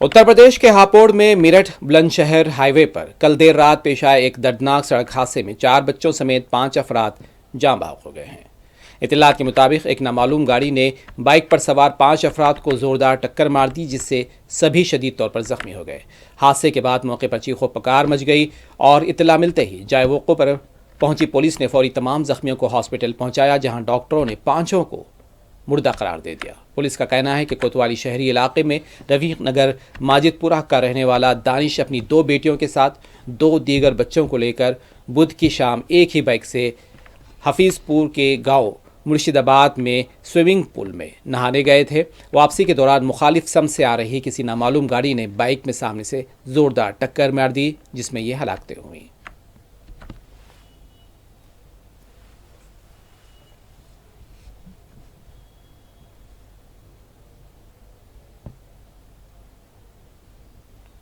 उत्तर प्रदेश के हापुड़ में मेरठ बुलंद शहर हाईवे पर कल देर रात पेश आए एक दर्दनाक सड़क हादसे में 4 बच्चों समेत 5 अफराद जाँ बाहक हो गए हैं। इत्तलात के मुताबिक एक नामालूम गाड़ी ने बाइक पर सवार 5 अफराद को जोरदार टक्कर मार दी, जिससे सभी शदीद तौर पर जख्मी हो गए। हादसे के बाद मौके पर चीखों पुकार मच गई और इत्तला मिलते ही जाए मौके पर पहुंची पुलिस ने फौरी तमाम जख्मियों को हॉस्पिटल पहुंचाया, जहां डॉक्टरों ने 5 को मुर्दा करार दे दिया। पुलिस का कहना है कि कोतवाली शहरी इलाके में रफीक नगर माजिदपुरा का रहने वाला दानिश अपनी 2 बेटियों के साथ 2 दीगर बच्चों को लेकर बुध की शाम एक ही बाइक से हफीजपुर के गांव मुर्शिदाबाद में स्विमिंग पूल में नहाने गए थे। वापसी के दौरान मुखालिफ सम से आ रही किसी नामालूम गाड़ी ने बाइक में सामने से जोरदार टक्कर मार दी, जिसमें ये हलाकतें हुई।